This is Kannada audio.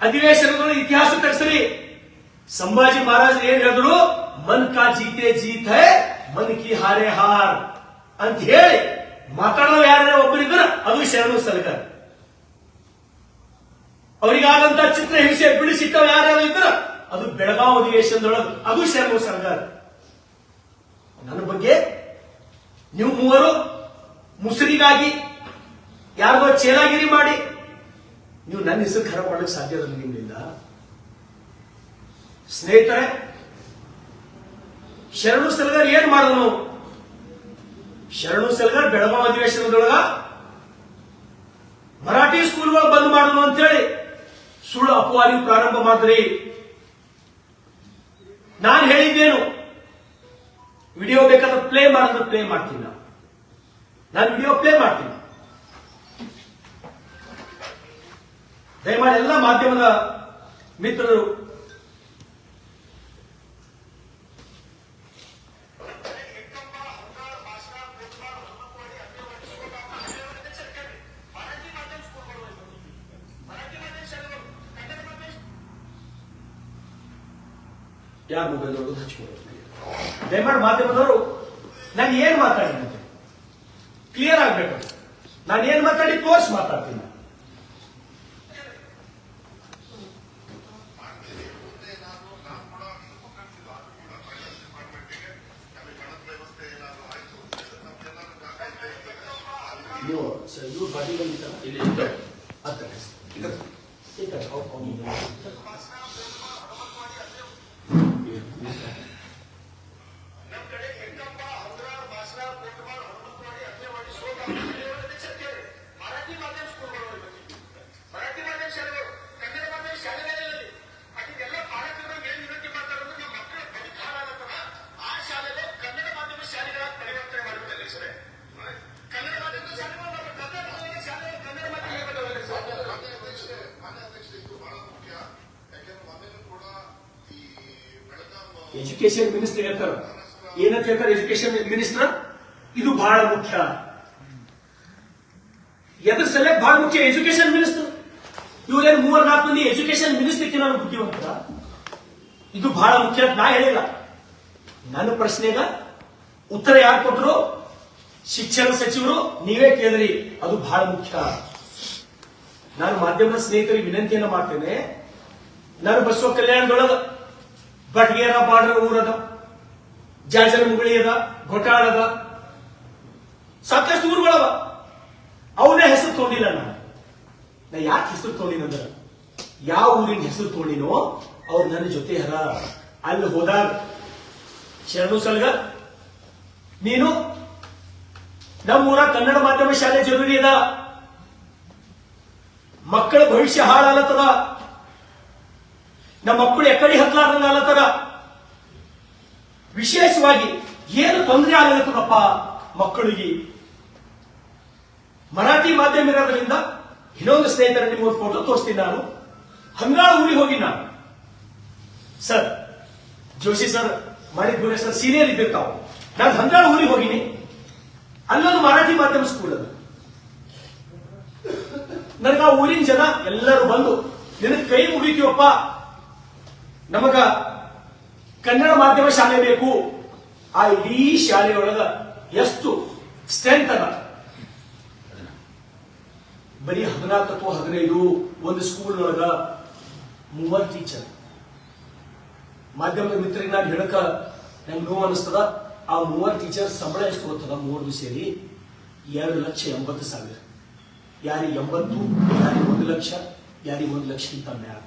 ಅಧಿವೇಶನಗಳು ಇತಿಹಾಸ ತರಿಸ್ರಿ. ಸಂಭಾಜಿ ಮಹಾರಾಜ್ ಏನ್ ಹೇಳಿದ್ರು, ಮನ್ ಕಾ ಜೀತೆ ಜೀತ್ ಹೈ ಮನ್ ಕಿ ಹಾರೆ ಹಾರ್ ಅಂತ ಹೇಳಿ ಮಾತಾಡೋ ಯಾರ ಒಬ್ಬರಿದ್ರ ಅದು ಶರಣು ಸಲಗರ್. ಅವರಿಗಾದಂತ ಚಿತ್ರ ಹಿಂಸೆ ಬಿಡಿಸಿಟ್ಟವ ಯಾರ್ಯಾರು ಇದ್ರ ಅದು ಬೆಳಗಾವಿ ಅಧಿವೇಶನದೊಳಗೆ ಅದು ಶರಣು ಸಲಗರ್. ನನ್ನ ಬಗ್ಗೆ ನೀವು ಮೂವರು ಮುಸುರಿಗಾಗಿ ಯಾರಿಗೋ ಚೇಲಾಗಿರಿ ಮಾಡಿ ನೀವು ನನ್ನ ಹೆಸರು ಖರಾಬ್ ಮಾಡಕ್ಕೆ ಸಾಧ್ಯ ನಿಮ್ಮಿಂದ. ಸ್ನೇಹಿತರೆ, ಶರಣು ಸಲಗರ್ ಏನ್ ಮಾಡಿದನು? ಶರಣು ಸಲಗರ್ ಬೆಳಗಾವಿ ಅಧಿವೇಶನದೊಳಗ ಮರಾಠಿ ಸ್ಕೂಲ್ಗಳು ಬಂದ್ ಮಾಡೋಣ ಅಂತೇಳಿ ಸುಳ್ಳು ಅಪವಾದಿ ಪ್ರಾರಂಭ ಮಾಡಿದ್ರಿ. ನಾನು ಹೇಳಿದ್ದೇನು, ವಿಡಿಯೋ ಬೇಕಾದ್ರೆ ಪ್ಲೇ ಮಾಡಿದ್ರೆ ಪ್ಲೇ ಮಾಡ್ತೀನಿ. ನಾನು ವಿಡಿಯೋ ಪ್ಲೇ ಮಾಡ್ತೀನಿ. ದಯಮಾಡಿ ಎಲ್ಲ ಮಾಧ್ಯಮದ ಮಿತ್ರರು ಯಾರ ಮೊಬೈಲ್ ಹಚ್ಕೊಳ್ಳೋದು. ದಯಮಾಡಿ ಮಾಧ್ಯಮದವರು ನಾನು ಏನ್ ಮಾತಾಡಿದಂತೆ ಕ್ಲಿಯರ್ ಆಗ್ಬೇಕು. ನಾನು ಏನ್ ಮಾತಾಡಿ ತೋರ್ಸ್ ಮಾತಾಡ್ತೀನಿ. ನೀವು ಇವ್ರು ಬಾಡಿ ಬಂದಿತ್ತಲ್ಲ ಎಜುಕೇಶನ್ ಮಿನಿಸ್ಟರ್ ಹೇಳ್ತಾರ. ಏನಂತ ಹೇಳ್ತಾರೆ ಎಜುಕೇಶನ್ ಮಿನಿಸ್ಟರ್? ಇದು ಬಹಳ ಮುಖ್ಯ. ಎದ್ರ ಸಲ ಬಹಳ ಮುಖ್ಯ? Education minister. ಇವರೇನು 3-4 ಮಂದಿ ಎಜುಕೇಶನ್ ಮಿನಿಸ್ಟರ್ಗೆ ನಾನು ಬುದ್ಧಿವಂತ. ಇದು ಬಹಳ ಮುಖ್ಯ ಅಂತ ನಾ ಹೇಳಿಲ್ಲ. ನನ್ನ ಪ್ರಶ್ನೆಗ ಉತ್ತರ ಯಾರು ಕೊಟ್ಟರು? ಶಿಕ್ಷಣ ಸಚಿವರು. ನೀವೇ ಕೇಳಿದ್ರಿ. ಅದು ಬಹಳ ಮುಖ್ಯ. ನಾನು ಮಾಧ್ಯಮದ ಸ್ನೇಹಿತರಿಗೆ ವಿನಂತಿಯನ್ನು ಮಾಡ್ತೇನೆ. ನಾನು ಬಸವ ಕಲ್ಯಾಣದೊಳಗ ಬಟ್ಗೇರ ಬಾರ್ಡರ್ ಊರದ, ಜಾಜರ ಮುಗಳಿ ಅದ, ಘೊಟಾಳದ, ಸಾಕಷ್ಟು ಊರುಗಳವ. ಅವನೇ ಹೆಸರು ತಗೊಂಡಿಲ್ಲ. ನಾ ಯಾಕೆ ಹೆಸರು ತಗೊಂಡಿನಂದ್ರ ಯಾವ ಊರಿನ ಹೆಸರು ತಗೊಂಡಿನೋ ಅವ್ರು ನನ್ನ ಜೊತೆ ಹರ. ಅಲ್ಲಿ ಹೋದಾಗ ಶರಣು ಸಲಗರ್ ನೀನು ನಮ್ಮೂರ ಕನ್ನಡ ಮಾಧ್ಯಮ ಶಾಲೆ ಜರೂರಿ ಅದ. ಮಕ್ಕಳ ಭವಿಷ್ಯ ಹಾಳಾಲತ್ತದ. ನಮ್ಮ ಮಕ್ಕಳು ಎಕಡೆ ಹತ್ಲಾರ್ದಂಗಾಲತ್ತದ. ವಿಶೇಷವಾಗಿ ಏನು ತೊಂದರೆ ಆಗತ್ತದಪ್ಪ ಮಕ್ಕಳಿಗೆ. ಮರಾಠಿ ಮಾಧ್ಯಮ ಇರೋದ್ರಿಂದ ಇನ್ನೊಂದು ಸ್ನೇಹಿತರ ನಿಮ್ಗೊಂದು ಫೋಟೋ ತೋರಿಸ್ತೀನಿ. ನಾನು ಹಂಗಾಳ ಊರಿಗೆ ಹೋಗಿ ನಾನು ಸರ್ ಜೋಶಿ ಸರ್ ಮಾಡಿದ ಸರ್ ಸೀನಿಯರ್ ಇದ್ದಿರ್ತಾವ. ನಾನು ಹಂಗಾಳ ಊರಿಗೆ ಹೋಗಿನಿ. ಅಲ್ಲೊಂದು ಮರಾಠಿ ಮಾಧ್ಯಮ ಸ್ಕೂಲ್ ಅದು. ನನಗೆ ಆ ಊರಿನ ಜನ ಎಲ್ಲರೂ ಬಂದು ನಿನಗೆ ಕೈ ಮುಗಿತೀವಪ್ಪ, ನಮಗ ಕನ್ನಡ ಮಾಧ್ಯಮ ಶಾಲೆ ಬೇಕು. ಆ ಇಡೀ ಶಾಲೆಯೊಳಗ ಎಷ್ಟು ಸ್ಟ್ರೆಂತ್ ಅದ? ಬರೀ 14 ಅಥವಾ 15 ಒಂದು ಸ್ಕೂಲ್ನೊಳಗ 30 ಟೀಚರ್. ಮಾಧ್ಯಮದ ಮಿತ್ರರಿಗೆ ನಾನು ಹೇಳಕ ನಂಗೆ ನೋವು ಅನಿಸ್ತದ. ಆ 30 ಟೀಚರ್ ಸಂಬಳ ಎಷ್ಟು ಕೊಡ್ತದ? 3 ಸೇರಿ 2,80,000. ಯಾರಿಗೆ 80, ಯಾರಿಗೆ 1 ಲಕ್ಷ, ಯಾರಿಗೆ 1 ಲಕ್ಷಕ್ಕಿಂತ ಮ್ಯಾಲ.